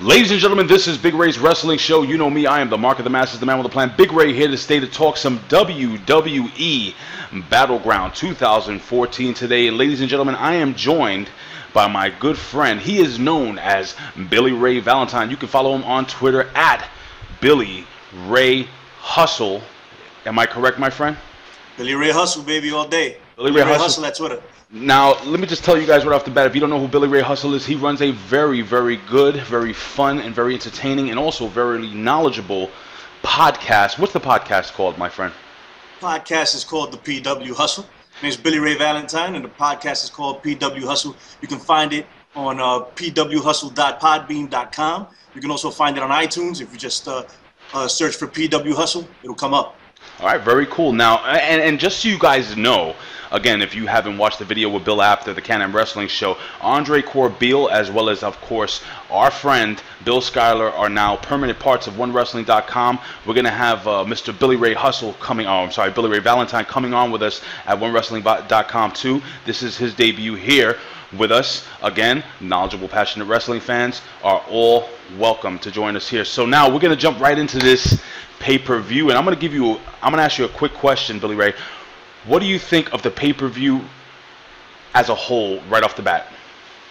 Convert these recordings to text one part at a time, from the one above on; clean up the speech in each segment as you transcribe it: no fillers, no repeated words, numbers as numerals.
Ladies and gentlemen, this is Big Ray's Wrestling Show. You know me, I am the Mark of the Masses, the man with the plan. Big Ray here to stay to talk some WWE Battleground 2014 today. Ladies and gentlemen, I am joined by my good friend. He is known as Billy Ray Valentine. You can follow him on Twitter at Billy Ray Hustle. Am I correct, my friend? Billy Ray Hustle, baby, all day. Billy Ray Hustle at Twitter. Now, let me just tell you guys right off the bat, if you don't know who Billy Ray Hustle is, he runs a very, very good, very fun, and very entertaining, and also very knowledgeable podcast. What's the podcast called, my friend? Podcast is called the PW Hustle. My name is Billy Ray Valentine, and the podcast is called PW Hustle. You can find it on pwhustle.podbean.com. You can also find it on iTunes. If you just search for PW Hustle, it'll come up. All right, very cool. Now, and just so you guys know, again, if you haven't watched the video with Bill after the Can-Am Wrestling Show, Andre Corbeil, as well as, of course, our friend Bill Schuyler are now permanent parts of OneWrestling.com. We're going to have Mr. Billy Ray Hustle coming on, Billy Ray Valentine coming on with us at OneWrestling.com too. This is his debut here with us. Again, knowledgeable, passionate wrestling fans are all welcome to join us here. So now we're going to jump right into this pay-per-view, and I'm going to ask you a quick question, Billy Ray. What do you think of the pay-per-view as a whole, right off the bat?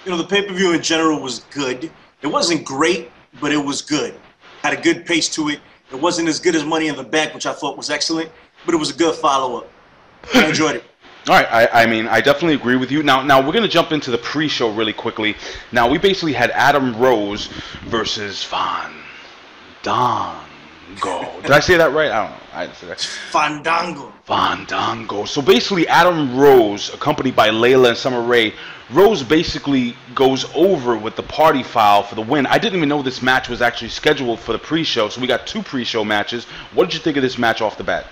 You know, the pay-per-view in general was good. It wasn't great, but it was good. Had a good pace to it. It wasn't as good as Money in the Bank, which I thought was excellent, but it was a good follow-up. I enjoyed it. All right, I mean, I definitely agree with you. Now we're going to jump into the pre-show really quickly. Now, we basically had Adam Rose versus Fandango. Did I say that right? I don't know. I didn't say that. Fandango. So basically, Adam Rose, accompanied by Layla and Summer Rae, Rose basically goes over with the party foul for the win. I didn't even know this match was actually scheduled for the pre-show, so we got two pre-show matches. What did you think of this match off the bat?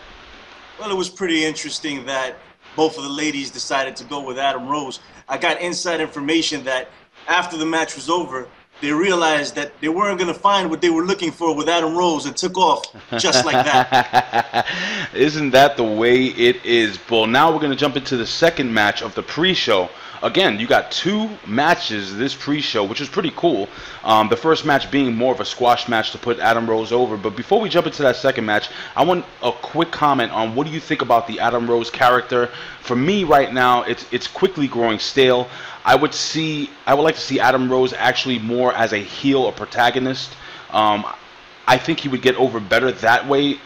Well, it was pretty interesting that both of the ladies decided to go with Adam Rose. I got inside information that after the match was over, they realized that they weren't going to find what they were looking for with Adam Rose and took off just like that. Isn't that the way it is? Well, now we're going to jump into the second match of the pre-show. Again, you got two matches this pre-show, which is pretty cool. The first match being more of a squash match to put Adam Rose over. But before we jump into that second match, I want a quick comment on what do you think about the Adam Rose character. For me right now, it's quickly growing stale. I would like to see Adam Rose actually more as a heel or protagonist. I think he would get over better that way.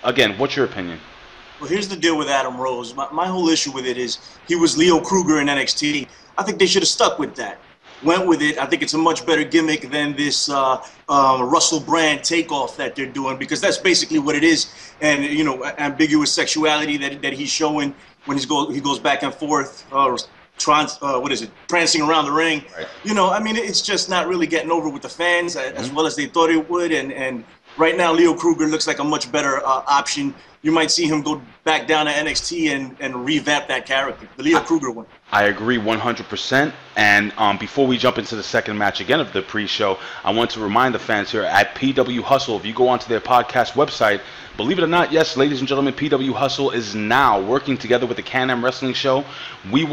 Again, what's your opinion? Well, here's the deal with Adam Rose. My whole issue with it is he was Leo Kruger in NXT. I think they should have stuck with that. Went with it. I think it's a much better gimmick than this Russell Brand takeoff that they're doing, because that's basically what it is. And, you know, ambiguous sexuality that he's showing when he goes back and forth, prancing around the ring. Right. You know, I mean, it's just not really getting over with the fans as well as they thought it would. And right now, Leo Kruger looks like a much better option. You might see him go back down to NXT and revamp that character, the Leo Kruger one. I agree 100%. And before we jump into the second match again of the pre-show, I want to remind the fans here at PW Hustle, if you go onto their podcast website, believe it or not, yes, ladies and gentlemen, PW Hustle is now working together with the Can-Am Wrestling Show. We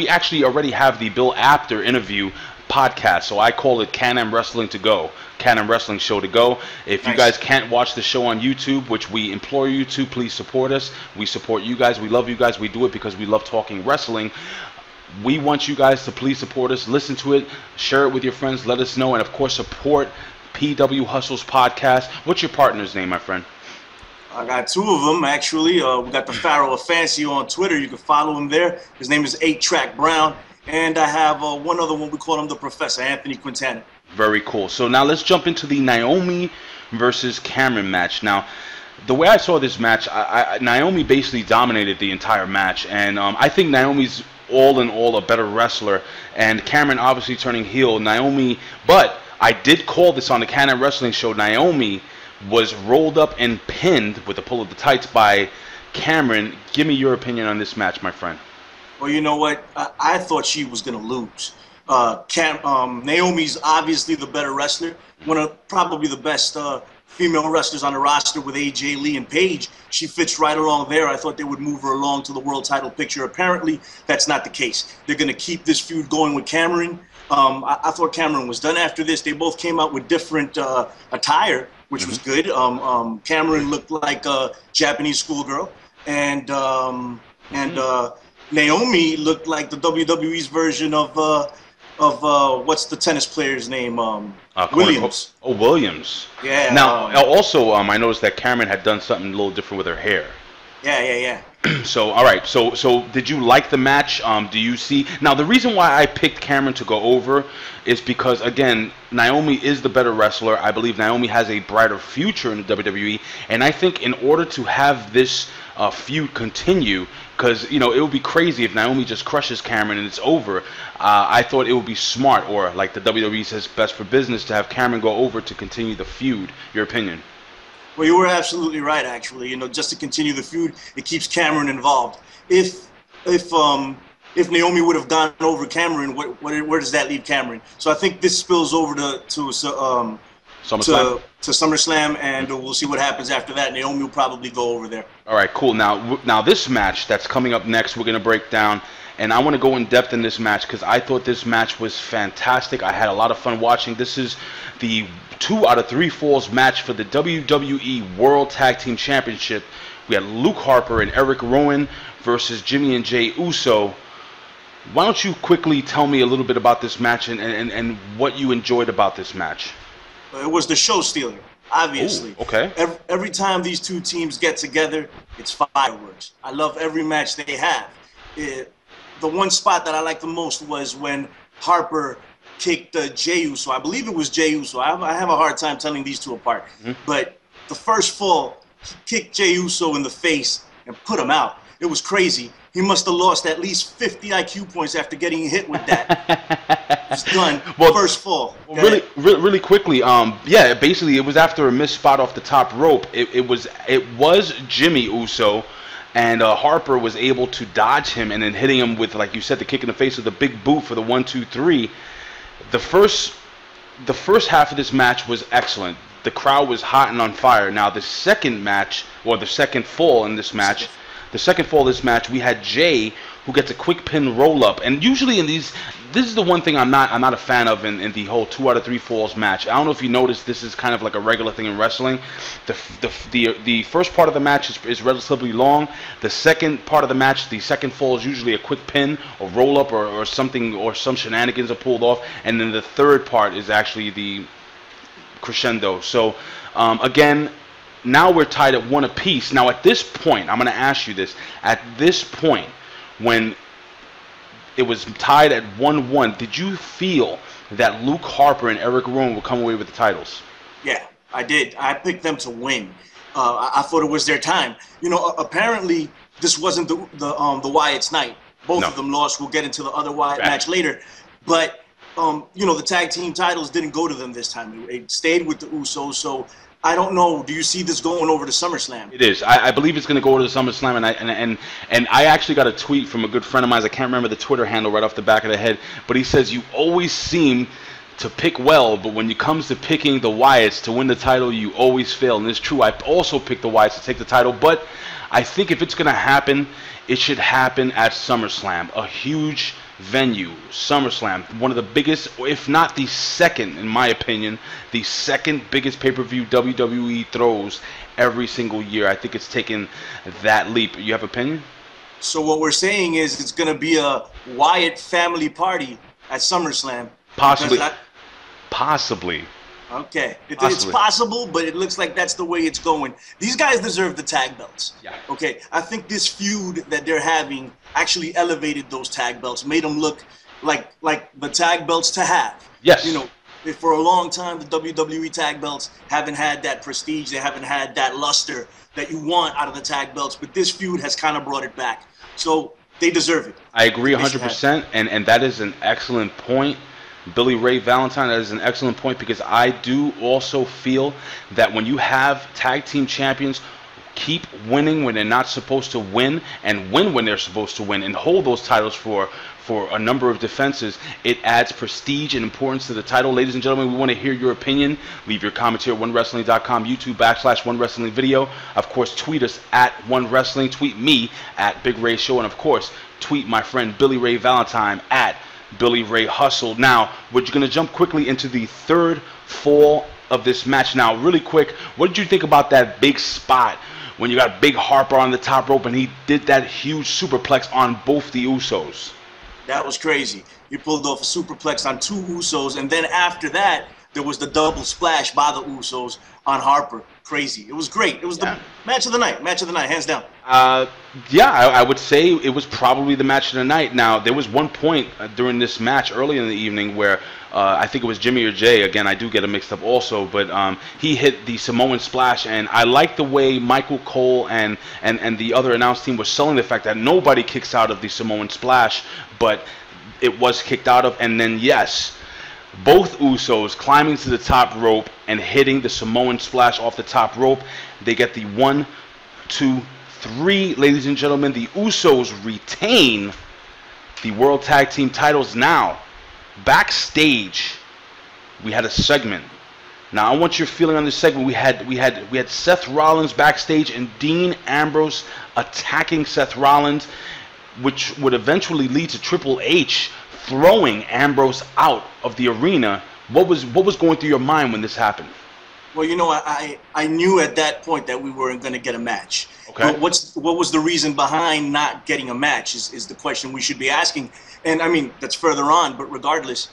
actually already have the Bill Apter interview podcast, so I call it Can-Am Wrestling to Go, Can-Am Wrestling Show to Go. If you guys can't watch the show on YouTube, which we implore you to, please support us. We support you guys. We love you guys. We do it because we love talking wrestling. We want you guys to please support us, listen to it, share it with your friends, let us know, and of course support PW Hustle's podcast. What's your partner's name, my friend? I got two of them, actually. We got the Pharaoh of Fancy on Twitter. You can follow him there. His name is 8-Track Brown. And I have one other one. We call him the Professor, Anthony Quintana. Very cool. So now let's jump into the Naomi versus Cameron match. Now, the way I saw this match, Naomi basically dominated the entire match. And I think Naomi's all in all a better wrestler. And Cameron obviously turning heel. But I did call this on the Can-Am Wrestling Show. Naomi was rolled up and pinned with the pull of the tights by Cameron. Give me your opinion on this match, my friend. Well, you know what? I thought she was going to lose. Naomi's obviously the better wrestler. One of probably the best female wrestlers on the roster with AJ Lee and Paige. She fits right along there. I thought they would move her along to the world title picture. Apparently, that's not the case. They're going to keep this feud going with Cameron. I thought Cameron was done after this. They both came out with different attire, which was good. Cameron looked like a Japanese schoolgirl, and Naomi looked like the WWE's version of what's the tennis player's name? Williams. Oh, Williams. Yeah. Now, also, I noticed that Cameron had done something a little different with her hair. Yeah. So, all right. So did you like the match? Do you see now the reason why I picked Cameron to go over is because again, Naomi is the better wrestler. I believe Naomi has a brighter future in the WWE, and I think in order to have this feud continue, because it would be crazy if Naomi just crushes Cameron and it's over. I thought it would be smart, or like the WWE says, best for business, to have Cameron go over to continue the feud. Your opinion? Well, you were absolutely right, actually. Just to continue the feud, it keeps Cameron involved. If Naomi would have gone over Cameron, where does that leave Cameron? So I think this spills over to SummerSlam, and we'll see what happens after that. Naomi will probably go over there. All right, cool. Now this match that's coming up next, we're gonna break down, and I want to go in depth in this match because I thought this match was fantastic. I had a lot of fun watching. This is the 2 out of 3 falls match for the WWE World Tag Team Championship. We had Luke Harper and Eric Rowan versus Jimmy and Jey Uso. Why don't you quickly tell me a little bit about this match and what you enjoyed about this match? It was the show stealer, obviously. Ooh, okay. Every time these two teams get together, it's fireworks. I love every match they have. The one spot that I liked the most was when Harper kicked Jey Uso. I believe it was Jey Uso. I have a hard time telling these two apart. But the first fall, he kicked Jey Uso in the face and put him out. It was crazy. He must have lost at least 50 IQ points after getting hit with that. It's done. Well, first fall. Really quickly. Yeah. Basically, it was after a missed spot off the top rope. It was Jimmy Uso, and Harper was able to dodge him and then hitting him with, like you said, the kick in the face with the big boot for the 1, 2, 3. The first half of this match was excellent. The crowd was hot and on fire. Now the second match, or the second fall in this match, we had Jey, who gets a quick pin roll up. And usually in these, this is the one thing I'm not a fan of in the whole 2 out of 3 falls match. I don't know if you noticed, this is kind of like a regular thing in wrestling. The first part of the match is relatively long. The second part of the match, the second fall, is usually a quick pin or roll up or something, or some shenanigans are pulled off. And then the third part is actually the crescendo. So again, now we're tied at 1 apiece. Now at this point, I'm going to ask you this. At this point, when it was tied at 1-1, did you feel that Luke Harper and Eric Rowan would come away with the titles? Yeah, I did. I picked them to win. I thought it was their time. Apparently this wasn't the Wyatt's night. Both of them lost. We'll get into the other Wyatt match later. But the tag team titles didn't go to them this time. It stayed with the Usos. So I don't know. Do you see this going over to SummerSlam? It is. I believe it's going to go over to SummerSlam, and I actually got a tweet from a good friend of mine. I can't remember the Twitter handle right off the back of the head, but he says, you always seem to pick well, but when it comes to picking the Wyatts to win the title, you always fail. And it's true. I also picked the Wyatts to take the title, but I think if it's going to happen, it should happen at SummerSlam, a huge venue. SummerSlam, one of the biggest, if not the second, in my opinion, the second biggest pay-per-view WWE throws every single year. I think it's taken that leap. You have an opinion? So what we're saying is it's going to be a Wyatt family party at SummerSlam. Possibly. Okay. It's possible, but it looks like that's the way it's going. These guys deserve the tag belts. Yeah. Okay. I think this feud that they're having actually elevated those tag belts, made them look like the tag belts to have. Yes. For a long time, the WWE tag belts haven't had that prestige. They haven't had that luster that you want out of the tag belts. But this feud has kind of brought it back. So they deserve it. I agree 100%. And that is an excellent point. Billy Ray Valentine, that is an excellent point, because I do also feel that when you have tag team champions keep winning when they're not supposed to win, and win when they're supposed to win, and hold those titles for a number of defenses, it adds prestige and importance to the title. Ladies and gentlemen, we want to hear your opinion. Leave your comments here at OneWrestling.com, YouTube/OneWrestling Video. Of course, tweet us at OneWrestling. Tweet me at Big Ray Show. And of course, tweet my friend Billy Ray Valentine at Billy Ray Hustle. Now, we're going to jump quickly into the third fall of this match. Now, really quick, what did you think about that big spot when you got Big Harper on the top rope and he did that huge superplex on both the Usos? That was crazy. He pulled off a superplex on 2 Usos, and then after that, there was the double splash by the Usos on Harper. Crazy. It was great. It was the match of the night. Match of the night, hands down. Yeah, I would say it was probably the match of the night. Now, there was one point during this match early in the evening where I think it was Jimmy or Jay. Again, I do get it mixed up also, but he hit the Samoan splash, and I like the way Michael Cole and the other announce team was selling the fact that nobody kicks out of the Samoan splash, but it was kicked out of, and then yes, both Usos climbing to the top rope and hitting the Samoan splash off the top rope. They get the 1, 2, 3, ladies and gentlemen. The Usos retain the World Tag Team titles. Now, backstage, we had a segment. Now, I want your feeling on this segment. We had Seth Rollins backstage and Dean Ambrose attacking Seth Rollins, which would eventually lead to Triple H throwing Ambrose out of the arena. What was going through your mind when this happened? Well, you know, I knew at that point that we weren't going to get a match. Okay. But what was the reason behind not getting a match is the question we should be asking. And I mean, that's further on, but regardless,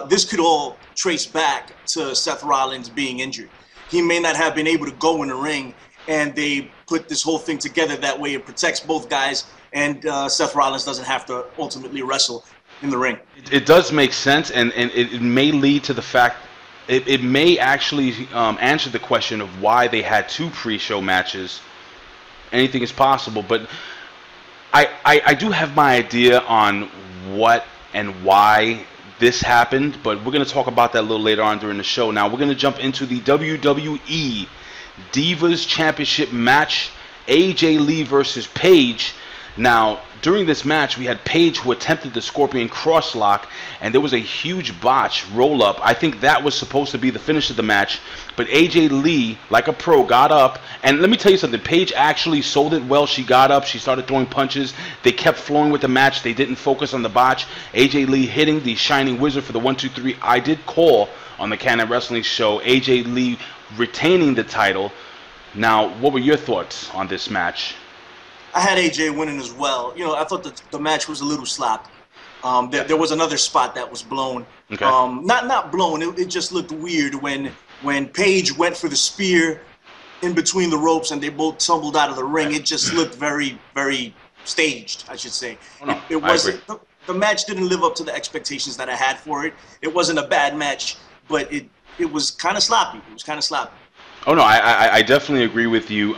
this could all trace back to Seth Rollins being injured. He may not have been able to go in the ring, and they put this whole thing together that way. It protects both guys, and Seth Rollins doesn't have to ultimately wrestle in the ring. It does make sense, and it may lead to the fact, it may actually answer the question of why they had 2 pre-show matches. Anything is possible, but I do have my idea on what and why this happened, but we're going to talk about that a little later on during the show. Now, we're going to jump into the WWE Divas Championship match, AJ Lee versus Paige. Now, during this match, we had Paige who attempted the Scorpion Crosslock, and there was a huge botch roll-up. I think that was supposed to be the finish of the match, but AJ Lee, like a pro, got up. And let me tell you something, Paige actually sold it well. She got up, she started throwing punches. They kept flowing with the match. They didn't focus on the botch. AJ Lee hitting the Shining Wizard for the 1, 2, 3. I did call on the Canon Wrestling show AJ Lee retaining the title. Now, what were your thoughts on this match? I had AJ winning as well. You know, I thought the match was a little sloppy. There was another spot that was blown. Okay. Not blown. It just looked weird when Paige went for the spear in between the ropes and they both tumbled out of the ring. It just looked very, very staged, I should say. Oh, no, it wasn't. The match didn't live up to the expectations that I had for it. It wasn't a bad match, but it was kind of sloppy. It was kind of sloppy. Oh no, I definitely agree with you.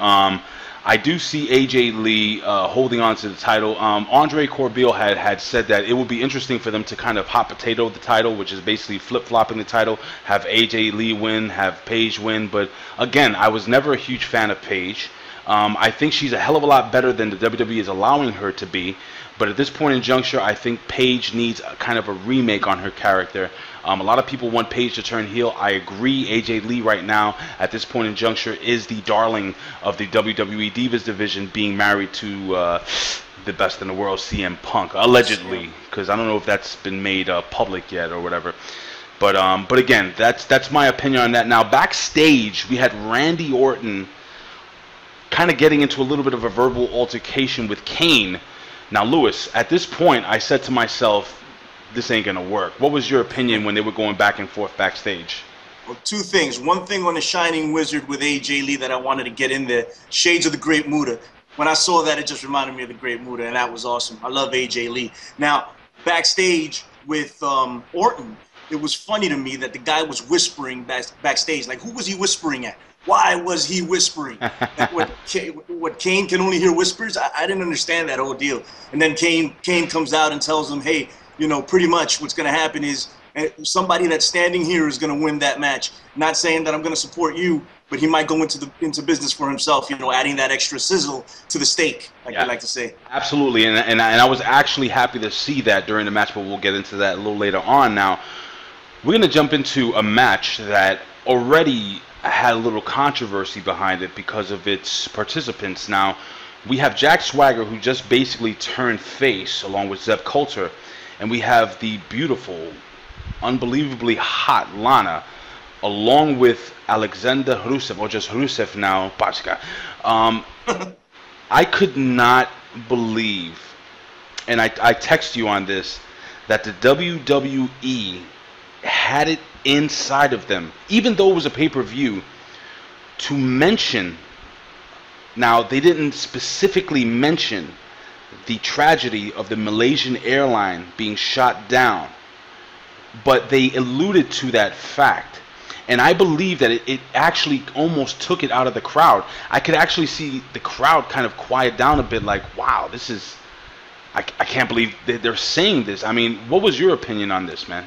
I do see AJ Lee holding on to the title. Andre Corbeil had said that it would be interesting for them to kind of hot potato the title, which is basically flip-flopping the title, have AJ Lee win, have Paige win. But again, I was never a huge fan of Paige. I think she's a hell of a lot better than the WWE is allowing her to be. But at this point in juncture, I think Paige needs a kind of a remake on her character. A lot of people want Paige to turn heel. I agree. AJ Lee right now, at this point in juncture, is the darling of the WWE Divas division, being married to the best in the world, CM Punk, allegedly, because I don't know if that's been made public yet or whatever. But again, that's my opinion on that. Now, backstage, we had Randy Orton kind of getting into a little bit of a verbal altercation with Kane. Now, Lewis, at this point, I said to myself, this ain't going to work. What was your opinion when they were going back and forth backstage? Well, 2 things. One thing on the Shining Wizard with AJ Lee that I wanted to get in there, Shades of the Great Muta. When I saw that, it just reminded me of the Great Muta, and that was awesome. I love AJ Lee. Now, backstage with Orton, it was funny to me that the guy was whispering backstage. Like, who was he whispering at? Why was he whispering? What Kane can only hear whispers? I didn't understand that whole deal. And then Kane comes out and tells him, hey, you know, pretty much what's going to happen is somebody that's standing here is going to win that match. Not saying that I'm going to support you, but he might go into business for himself, you know, adding that extra sizzle to the steak, like they like to say. Absolutely, and I was actually happy to see that during the match, but we'll get into that a little later on. Now, we're going to jump into a match that already had a little controversy behind it because of its participants. Now, we have Jack Swagger, who just basically turned face along with Zeb Coulter, and we have the beautiful, unbelievably hot Lana, along with Alexander Rusev, or just Rusev now, Pachka. I could not believe, and I text you on this, that the WWE had it inside of them, even though it was a pay-per-view, to mention. Now, they didn't specifically mention the tragedy of the Malaysian airline being shot down, but they alluded to that fact. And I believe that it actually almost took it out of the crowd. I could actually see the crowd kind of quiet down a bit, like, wow, this is, I can't believe they're saying this. I mean, what was your opinion on this, man?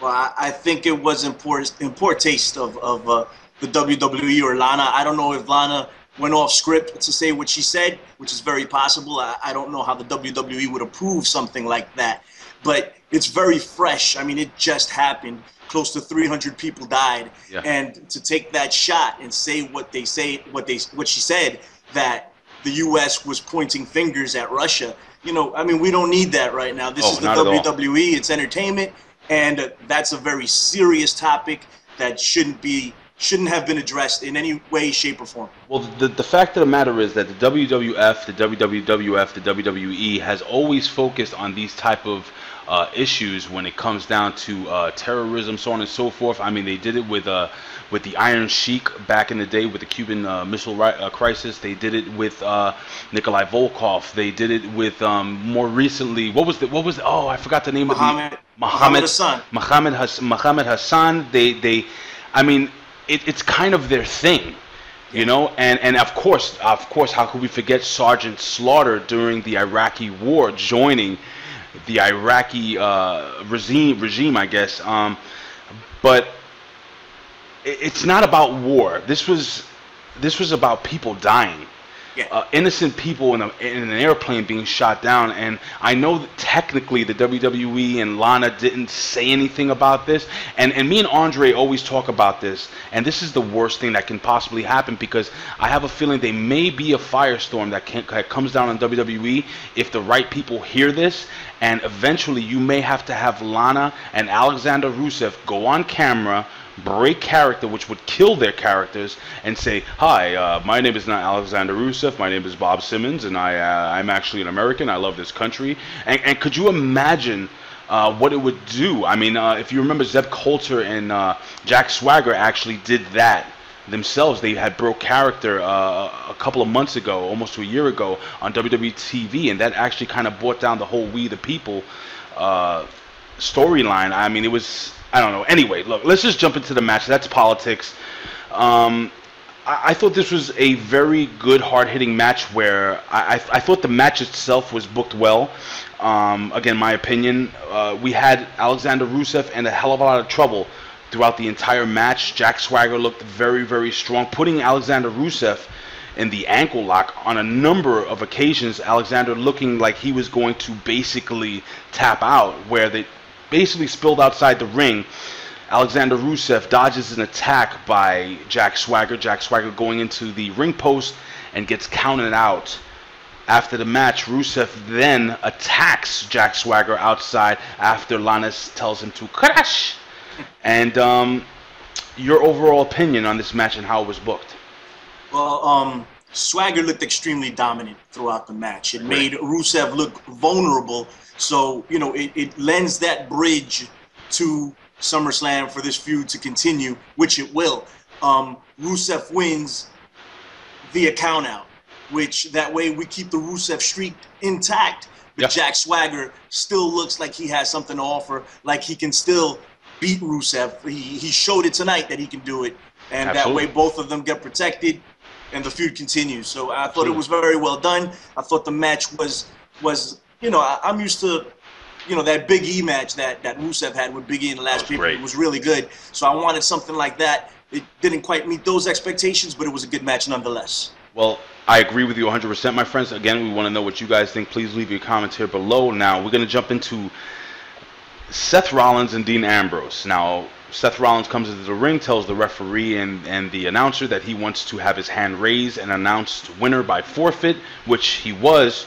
Well, I think it was in poor taste of the WWE or Lana. I don't know if Lana went off script to say what she said, which is very possible. I don't know how the WWE would approve something like that. But it's very fresh. I mean, it just happened. Close to 300 people died. Yeah. And to take that shot and say what she said, that the U.S. was pointing fingers at Russia, you know, I mean, we don't need that right now. This is the WWE. It's entertainment. And that's a very serious topic that shouldn't have been addressed in any way, shape, or form. Well, the fact of the matter is that the WWF, the WWF, the WWE has always focused on these type of issues when it comes down to terrorism, so on and so forth. I mean, they did it with the Iron Sheik back in the day with the Cuban Missile Crisis. They did it with Nikolai Volkov. They did it with more recently. What was oh, I forgot the name of the Muhammad Hassan. Muhammad Hassan. I mean, it's kind of their thing, you know. And of course, how could we forget Sergeant Slaughter during the Iraqi War, joining the Iraqi regime, I guess. But it's not about war. This was about people dying. Yeah. Innocent people in an airplane being shot down. And I know that technically the WWE and Lana didn't say anything about this. And me and Andre always talk about this. And this is the worst thing that can possibly happen, because I have a feeling there may be a firestorm that comes down on WWE if the right people hear this. And eventually you may have to have Lana and Alexander Rusev go on camera, break character, which would kill their characters, and say, hi, my name is not Alexander Rusev, my name is Bob Simmons, and I'm actually an American, I love this country. And could you imagine what it would do? I mean, if you remember, Zeb Coulter and Jack Swagger actually did that themselves. They had broke character a couple of months ago, almost to a year ago, on WWE TV, and that actually kind of brought down the whole We the People storyline. I mean, it was, I don't know. Anyway, look, let's just jump into the match. That's politics. I thought this was a very good, hard-hitting match where I thought the match itself was booked well. Again, my opinion, we had Alexander Rusev in a hell of a lot of trouble throughout the entire match. Jack Swagger looked very, very strong, putting Alexander Rusev in the ankle lock on a number of occasions. Alexander looking like he was going to basically tap out, where they basically spilled outside the ring. Alexander Rusev dodges an attack by Jack Swagger. Jack Swagger going into the ring post and gets counted out. After the match, Rusev then attacks Jack Swagger outside after Lana tells him to crash. And your overall opinion on this match and how it was booked? Well, Swagger looked extremely dominant throughout the match. It made Rusev look vulnerable. So, you know, it lends that bridge to SummerSlam for this feud to continue, which it will. Rusev wins via countout, which that way we keep the Rusev streak intact. But Jack Swagger still looks like he has something to offer, like he can still beat Rusev. He showed it tonight that he can do it. And that way both of them get protected and the feud continues. So I thought it was very well done. I thought the match was you know, I'm used to, you know, that Big E match that Rusev had with Big E in the last pay-per-view. It was really good. So I wanted something like that. It didn't quite meet those expectations, but it was a good match nonetheless. Well, I agree with you 100%, my friends. Again, we want to know what you guys think. Please leave your comments here below. Now, we're going to jump into Seth Rollins and Dean Ambrose. Now, Seth Rollins comes into the ring, tells the referee and the announcer that he wants to have his hand raised and announced winner by forfeit, which he was.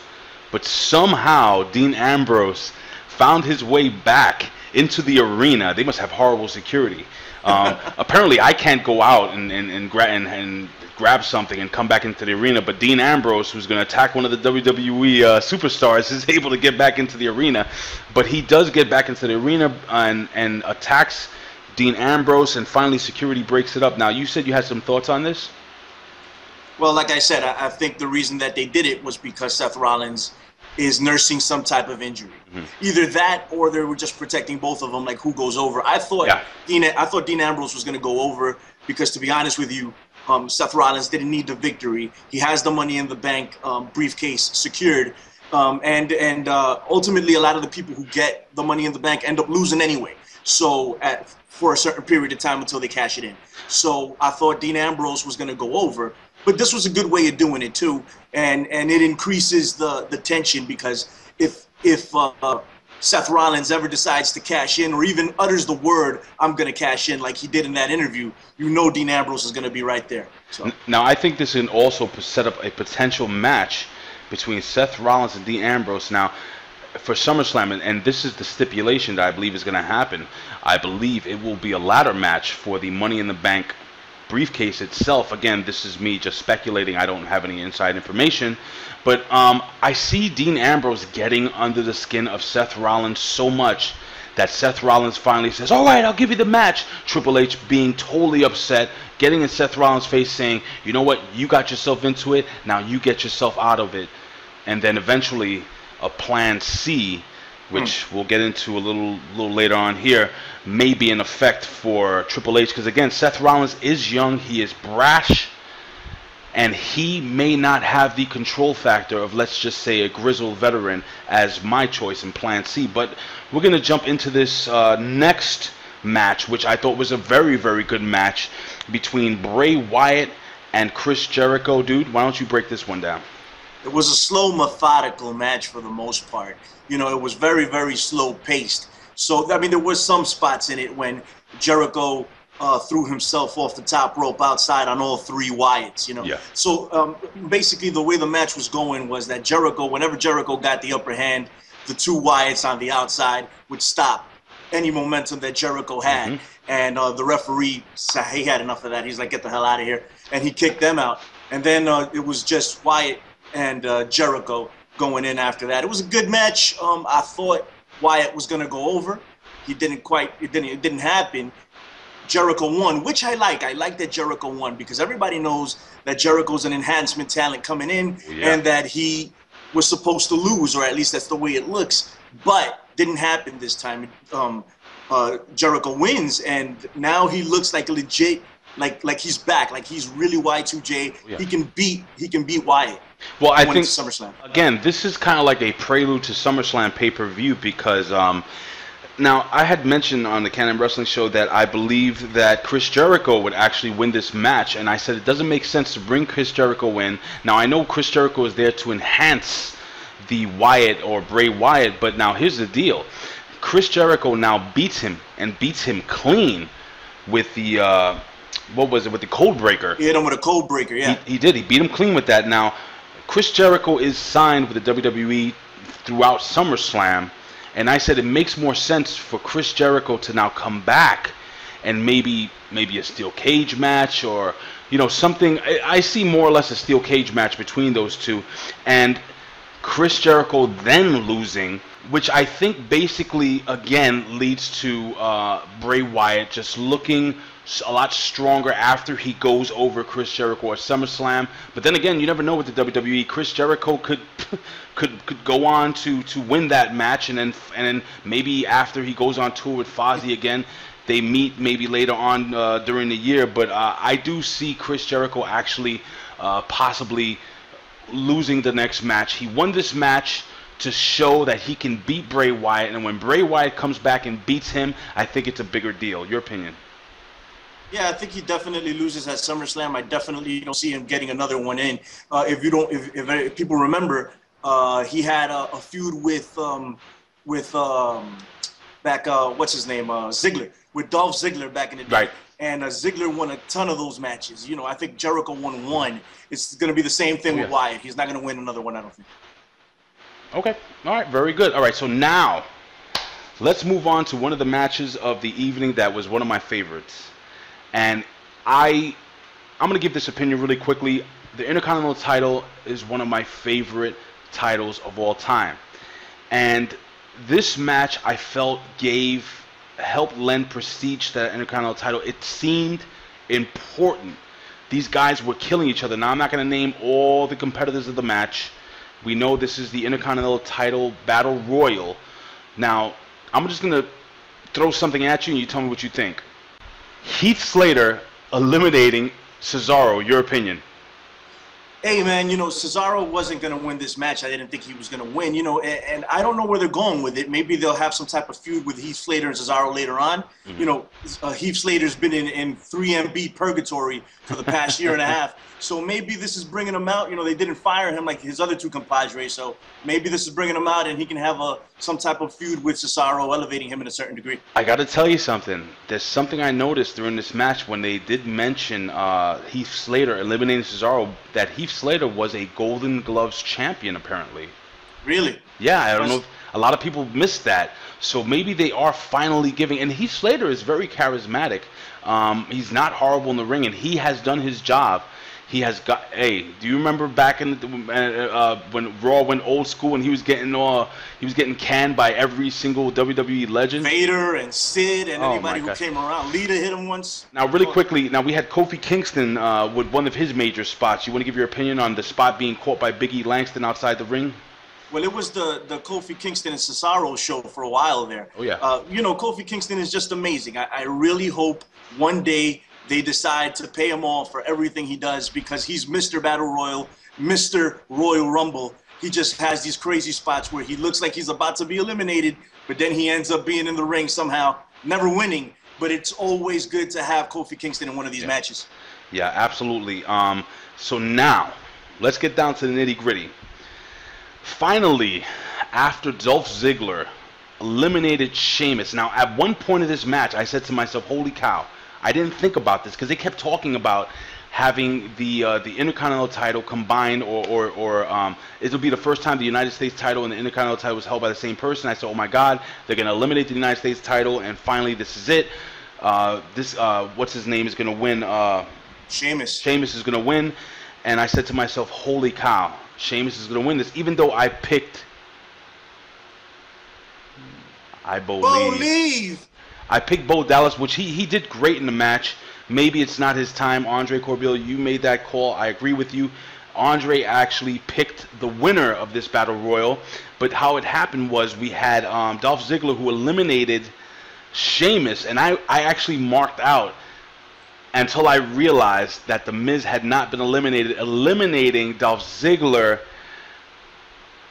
But somehow Dean Ambrose found his way back into the arena. They must have horrible security. Apparently, I can't go out and grab something and come back into the arena, but Dean Ambrose, who's going to attack one of the WWE superstars, is able to get back into the arena. But he does get back into the arena and attacks Dean Ambrose, and finally security breaks it up. Now, you said you had some thoughts on this? Well, like I said, I think the reason that they did it was because Seth Rollins is nursing some type of injury. Either that, or they were just protecting both of them, like who goes over. I thought Dean Ambrose was going to go over because, to be honest with you, Seth Rollins didn't need the victory. He has the Money in the Bank briefcase secured, and ultimately, a lot of the people who get the Money in the Bank end up losing anyway. So for a certain period of time until they cash it in. So I thought Dean Ambrose was going to go over. But this was a good way of doing it too, and it increases the tension, because if Seth Rollins ever decides to cash in or even utters the word "I'm going to cash in" like he did in that interview, you know Dean Ambrose is going to be right there. So. Now I think this can also set up a potential match between Seth Rollins and Dean Ambrose. Now, for SummerSlam, and this is the stipulation that I believe is going to happen. I believe it will be a ladder match for the Money in the Bank briefcase itself. Again, this is me just speculating. I don't have any inside information, but I see Dean Ambrose getting under the skin of Seth Rollins so much that Seth Rollins finally says, "All right, I'll give you the match." Triple H being totally upset, getting in Seth Rollins' face, saying, "You know what? You got yourself into it. Now you get yourself out of it." And then eventually a plan C, which we'll get into a little later on here, may be in effect for Triple H. Because again, Seth Rollins is young, he is brash, and he may not have the control factor of, let's just say, a grizzled veteran as my choice in Plan C. But we're going to jump into this next match, which I thought was a very, very good match between Bray Wyatt and Chris Jericho. Dude, why don't you break this one down? It was a slow, methodical match for the most part. You know, it was very, very slow paced. So, I mean, there was some spots in it when Jericho threw himself off the top rope outside on all three Wyatts, you know. Yeah. So, basically, the way the match was going was that Jericho, whenever Jericho got the upper hand, the two Wyatts on the outside would stop any momentum that Jericho had. And the referee, he had enough of that. He's like, "Get the hell out of here." And he kicked them out. And then it was just Wyatt and Jericho going in after that. It was a good match. I thought Wyatt was going to go over. It didn't happen. Jericho won, which I like. I like that Jericho won because everybody knows that Jericho's an enhancement talent coming in and that he was supposed to lose, or at least that's the way it looks. But didn't happen this time. Jericho wins, and now he looks like a legit, like he's back, like he's really Y2J. He can beat Wyatt. Well, I think SummerSlam. Again, this is kind of like a prelude to SummerSlam pay-per-view because now I had mentioned on the Canon Wrestling Show that I believe that Chris Jericho would actually win this match, and I said it doesn't make sense to bring Chris Jericho in. Now I know Chris Jericho is there to enhance the Wyatt or Bray Wyatt, but now here's the deal: Chris Jericho now beats him clean with the what was it, with the Code Breaker? He hit him with a Code Breaker, yeah. He did. He beat him clean with that. Now, Chris Jericho is signed with the WWE throughout SummerSlam, and I said it makes more sense for Chris Jericho to now come back and maybe a steel cage match, or something. I see more or less a steel cage match between those two, and Chris Jericho then losing, which I think basically again leads to Bray Wyatt just looking a lot stronger after he goes over Chris Jericho at SummerSlam. But then again, you never know with the WWE. Chris Jericho could go on to win that match, and then maybe after he goes on tour with Fozzy again, they meet maybe later on during the year. But I do see Chris Jericho actually possibly losing the next match. He won this match to show that he can beat Bray Wyatt, and when Bray Wyatt comes back and beats him, I think it's a bigger deal. Your opinion? Yeah, I think he definitely loses at SummerSlam. I definitely don't see him getting another one in. If people remember, he had a feud with back, what's his name, Ziggler, with Dolph Ziggler back in the day. Right. And Ziggler won a ton of those matches. You know, I think Jericho won one. It's going to be the same thing with Wyatt. He's not going to win another one, I don't think. Okay. All right. Very good. All right. So now, let's move on to one of the matches of the evening that was one of my favorites. And I'm going to give this opinion really quickly. The Intercontinental title is one of my favorite titles of all time. And this match, I felt, helped lend prestige to that Intercontinental title. It seemed important. These guys were killing each other. Now, I'm not going to name all the competitors of the match. We know this is the Intercontinental title battle royal. Now, I'm just going to throw something at you and you tell me what you think. Heath Slater eliminating Cesaro, your opinion? Hey, man, you know, Cesaro wasn't going to win this match. I didn't think he was going to win, you know, and I don't know where they're going with it. Maybe they'll have some type of feud with Heath Slater and Cesaro later on. Mm-hmm. You know, Heath Slater's been in 3MB purgatory for the past year and a half. So maybe this is bringing him out. You know, they didn't fire him like his other two compadres. So maybe this is bringing him out and he can have some type of feud with Cesaro, elevating him in a certain degree. I got to tell you something. There's something I noticed during this match when they did mention Heath Slater eliminating Cesaro, that Heath Slater was a Golden Gloves champion, apparently. Really? Yeah, I don't know. A lot of people missed that. So maybe they are finally giving. And Heath Slater is very charismatic. He's not horrible in the ring, and he has done his job. He has got. Hey, do you remember back in when Raw went old school and he was getting canned by every single WWE legend? Vader and Sid and anybody who came around. Lita hit him once. Now, really quickly, we had Kofi Kingston with one of his major spots. You want to give your opinion on the spot being caught by Big E Langston outside the ring? Well, it was the Kofi Kingston and Cesaro show for a while there. Oh, yeah. You know, Kofi Kingston is just amazing. I really hope one day they decide to pay him off for everything he does, because he's Mr. Battle Royal, Mr. Royal Rumble. He just has these crazy spots where he looks like he's about to be eliminated, but then he ends up being in the ring somehow, never winning. But it's always good to have Kofi Kingston in one of these matches. Yeah, absolutely. So now, let's get down to the nitty-gritty. Finally, after Dolph Ziggler eliminated Sheamus. Now, at one point of this match, I said to myself, holy cow. I didn't think about this because they kept talking about having the Intercontinental title combined, or it'll be the first time the United States title and the Intercontinental title was held by the same person. I said, oh my God, they're going to eliminate the United States title, and finally this is it. What's his name is going to win? Sheamus. Sheamus is going to win, and I said to myself, holy cow, Sheamus is going to win this, even though I picked Bo Dallas, which he did great in the match. Maybe it's not his time. Andre Corbeil, you made that call. I agree with you. Andre actually picked the winner of this Battle Royal. But how it happened was we had Dolph Ziggler, who eliminated Sheamus. And I actually marked out until I realized that The Miz had not been eliminated, eliminating Dolph Ziggler.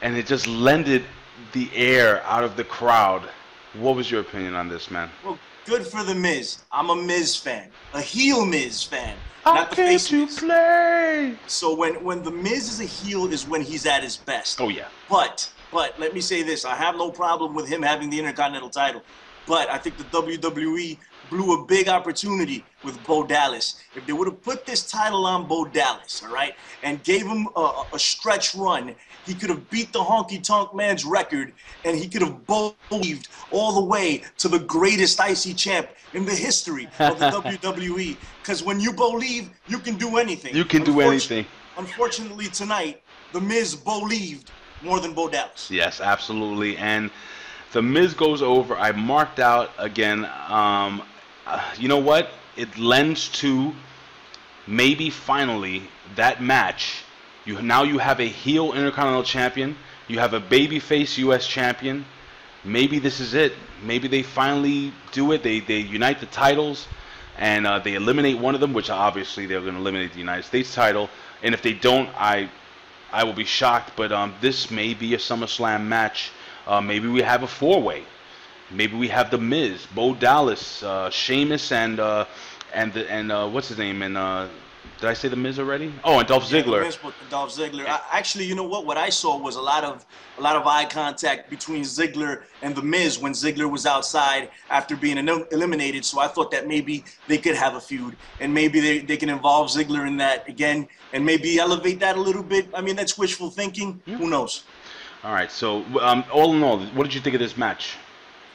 And it just lended the air out of the crowd. What was your opinion on this, man? Well, good for The Miz. I'm a Miz fan. A heel Miz fan. Not the face Miz. Play? So when The Miz is a heel is when he's at his best. Oh, yeah. But let me say this. I have no problem with him having the Intercontinental title. But I think the WWE blew a big opportunity with Bo Dallas. If they would have put this title on Bo Dallas, all right, and gave him a stretch run, he could have beat the Honky Tonk Man's record, and he could have believed all the way to the greatest IC champ in the history of the WWE. Because when you believe, you can do anything. You can do anything. Unfortunately, tonight, The Miz believed more than Bo Dallas. Yes, absolutely. And The Miz goes over. I marked out again. You know what? It lends to maybe finally that match. Now you have a heel Intercontinental champion. You have a babyface U.S. champion. Maybe this is it. Maybe they finally do it. They unite the titles, and they eliminate one of them, which obviously they're going to eliminate the United States title. And if they don't, I will be shocked. But this may be a SummerSlam match. Maybe we have a four-way. Maybe we have The Miz, Bo Dallas, Sheamus, and what's his name, and Did I say The Miz already? Oh, and Dolph Yeah, Ziggler. The Miz with Dolph Ziggler. Actually, you know what? What I saw was a lot of eye contact between Ziggler and The Miz when Ziggler was outside after being eliminated. So I thought that maybe they could have a feud, and maybe they can involve Ziggler in that again, and maybe elevate that a little bit. I mean, that's wishful thinking. Yeah. Who knows? All right. So all in all, what did you think of this match?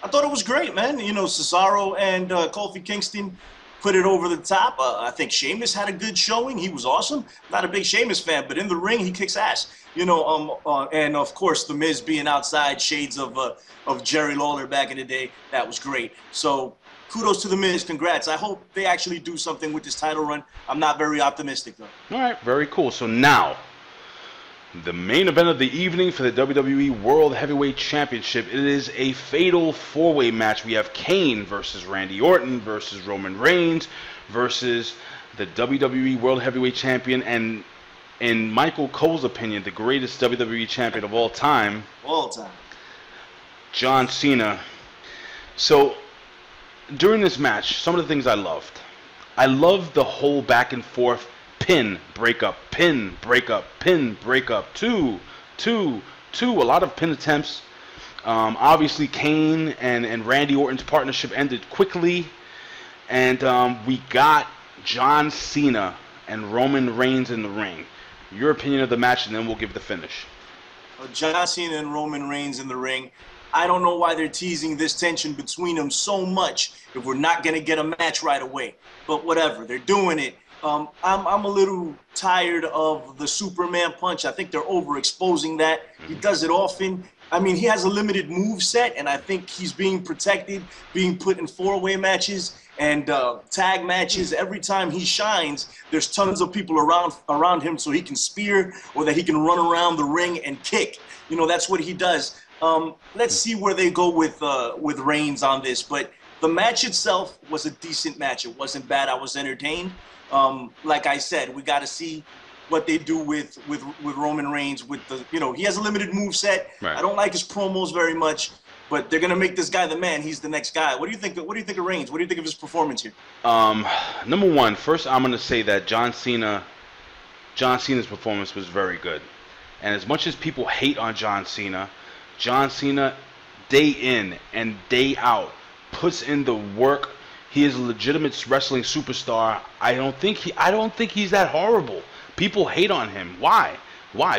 I thought it was great, man. You know, Cesaro and Kofi Kingston put it over the top. I think Sheamus had a good showing. He was awesome. Not a big Sheamus fan, but in the ring, he kicks ass. You know, and of course, The Miz being outside, shades of Jerry Lawler back in the day. That was great. So kudos to The Miz. Congrats. I hope they actually do something with this title run. I'm not very optimistic, though. All right, very cool. So now, the main event of the evening for the WWE World Heavyweight Championship. It is a fatal four-way match. We have Kane versus Randy Orton versus Roman Reigns versus the WWE World Heavyweight Champion, and in Michael Cole's opinion, the greatest WWE champion of all time. All time. John Cena. So, during this match, some of the things I loved. I loved the whole back and forth pin, breakup, pin, breakup, pin, breakup, two. A lot of pin attempts. Obviously, Kane and Randy Orton's partnership ended quickly. And we got John Cena and Roman Reigns in the ring. Your opinion of the match, and then we'll give the finish. John Cena and Roman Reigns in the ring. I don't know why they're teasing this tension between them so much if we're not going to get a match right away. But whatever, they're doing it. I'm a little tired of the Superman punch. I think they're overexposing that. He does it often. I mean, he has a limited move set, and I think he's being protected, being put in four-way matches and tag matches. Every time he shines, there's tons of people around him so he can spear or that he can run around the ring and kick. You know, that's what he does. Let's see where they go with Reigns on this. But the match itself was a decent match. It wasn't bad. I was entertained. Like I said, we got to see what they do with Roman Reigns. With the, you know, he has a limited move set. Right. I don't like his promos very much, but they're gonna make this guy the man. He's the next guy. What do you think? What do you think of Reigns? What do you think of his performance here? Number one, first I'm gonna say that John Cena's performance was very good. And as much as people hate on John Cena, day in and day out puts in the work. He is a legitimate wrestling superstar. I don't think he's that horrible. People hate on him. Why?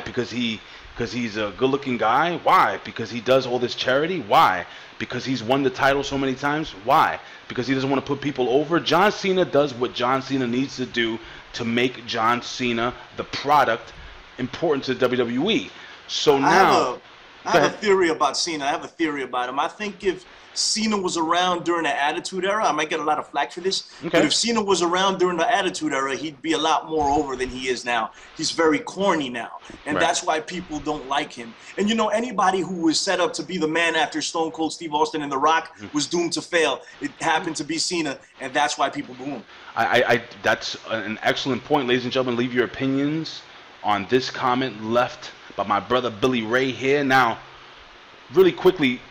Because he's a good-looking guy? Why? Because he does all this charity? Why? Because he's won the title so many times? Why? Because he doesn't want to put people over? John Cena does what John Cena needs to do to make John Cena, the product, important to WWE. So now... I have a theory about Cena. I have a theory about him. I think if Cena was around during the Attitude Era, I might get a lot of flack for this, but if Cena was around during the Attitude Era, he'd be a lot more over than he is now. He's very corny now, and that's why people don't like him. And you know, anybody who was set up to be the man after Stone Cold Steve Austin and The Rock was doomed to fail. It happened to be Cena, and that's why people boo him. That's an excellent point, ladies and gentlemen. Leave your opinions on this comment left by my brother Billy Ray here. Now, really quickly,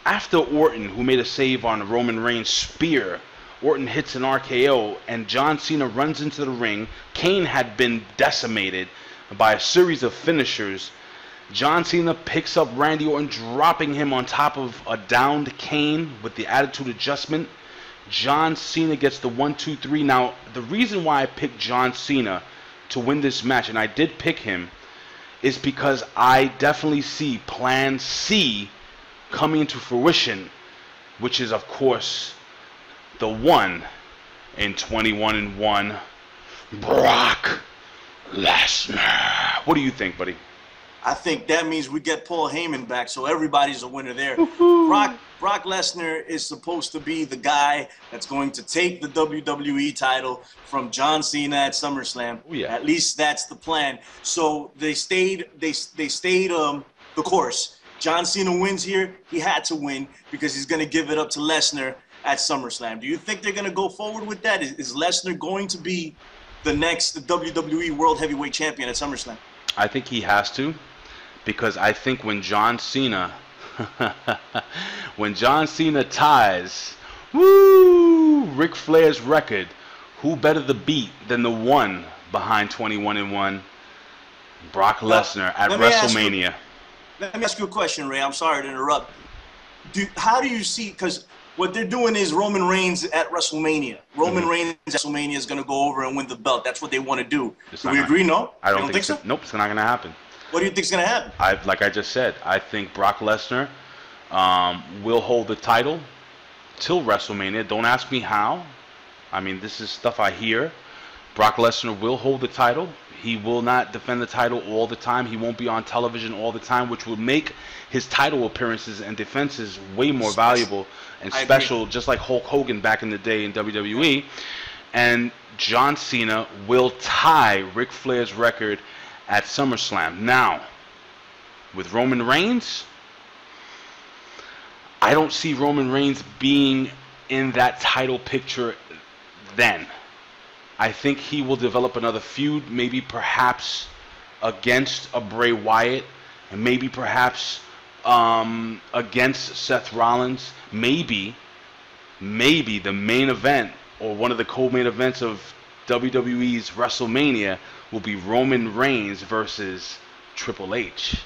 after Orton, who made a save on Roman Reigns' spear, Orton hits an RKO, and John Cena runs into the ring. Kane had been decimated by a series of finishers. John Cena picks up Randy Orton, dropping him on top of a downed Kane with the attitude adjustment. John Cena gets the 1-2-3. Now, the reason why I picked John Cena to win this match, and I did pick him, is because I definitely see Plan C coming into fruition, which is, of course, the one in 21-1, Brock Lesnar. What do you think, buddy? I think that means we get Paul Heyman back, so everybody's a winner there. Brock Lesnar is supposed to be the guy that's going to take the WWE title from John Cena at SummerSlam. Oh, yeah. At least that's the plan. So they stayed the course. John Cena wins here. He had to win because he's going to give it up to Lesnar at SummerSlam. Do you think they're going to go forward with that? Is Lesnar going to be the next WWE World Heavyweight Champion at SummerSlam? I think he has to, because I think when John Cena ties Ric Flair's record, who better to beat than the one behind 21-1, Brock Lesnar at WrestleMania? Let me ask you a question, Ray. I'm sorry to interrupt. How do you see, because what they're doing is Roman Reigns at WrestleMania. Roman Reigns at WrestleMania is going to go over and win the belt. That's what they want to do. Do we agree? No? I don't think so. Nope, it's not going to happen. What do you think is going to happen? Like I just said, I think Brock Lesnar will hold the title till WrestleMania. Don't ask me how. I mean, this is stuff I hear. Brock Lesnar will hold the title. He will not defend the title all the time. He won't be on television all the time, which will make his title appearances and defenses way more valuable and special, just like Hulk Hogan back in the day in WWE. And John Cena will tie Ric Flair's record at SummerSlam. Now, with Roman Reigns, I don't see Roman Reigns being in that title picture then. I think he will develop another feud, maybe perhaps against a Bray Wyatt, and maybe perhaps against Seth Rollins. Maybe the main event or one of the co-main events of WWE's WrestleMania will be Roman Reigns versus Triple H,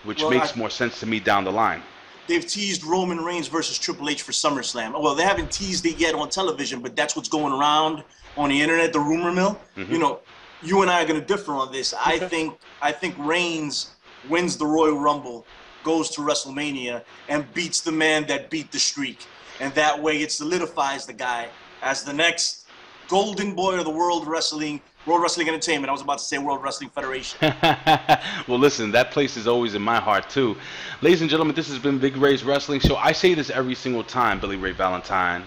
which makes more sense to me down the line. They've teased Roman Reigns versus Triple H for SummerSlam. Well, they haven't teased it yet on television, but that's what's going around on the internet, the rumor mill. You know, you and I are going to differ on this. Okay. I think Reigns wins the Royal Rumble, goes to WrestleMania, and beats the man that beat the streak. And that way it solidifies the guy as the next golden boy of the World Wrestling Entertainment. I was about to say World Wrestling Federation. Well, listen, that place is always in my heart, too. Ladies and gentlemen, this has been Big Ray's Wrestling Show. I say this every single time, Billy Ray Valentine.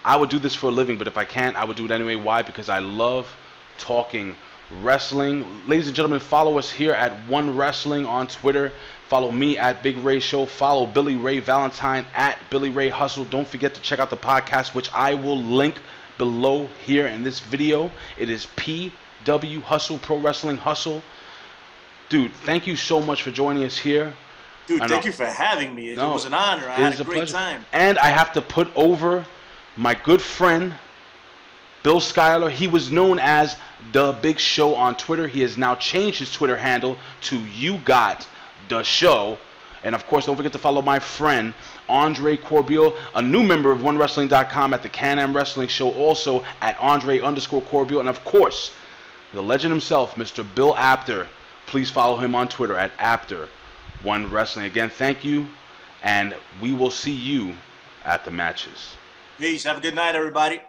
I would do this for a living, but if I can't, I would do it anyway. Why? Because I love talking wrestling. Ladies and gentlemen, follow us here at One Wrestling on Twitter. Follow me at Big Ray Show. Follow Billy Ray Valentine at Billy Ray Hustle. Don't forget to check out the podcast, which I will link below here in this video. It is PW Hustle, Pro Wrestling Hustle. Dude, thank you so much for joining us here. Dude, thank you for having me. It was an honor. I had a great time. And I have to put over my good friend, Bill Schuyler. He was known as The Big Show on Twitter. He has now changed his Twitter handle to You Got The Show. And, of course, don't forget to follow my friend, Andre Corbeil, a new member of OneWrestling.com at the Can-Am Wrestling Show, also at Andre_Corbeil. And, of course, the legend himself, Mr. Bill Apter. Please follow him on Twitter at Apter1Wrestling. Again, thank you, and we will see you at the matches. Peace. Have a good night, everybody.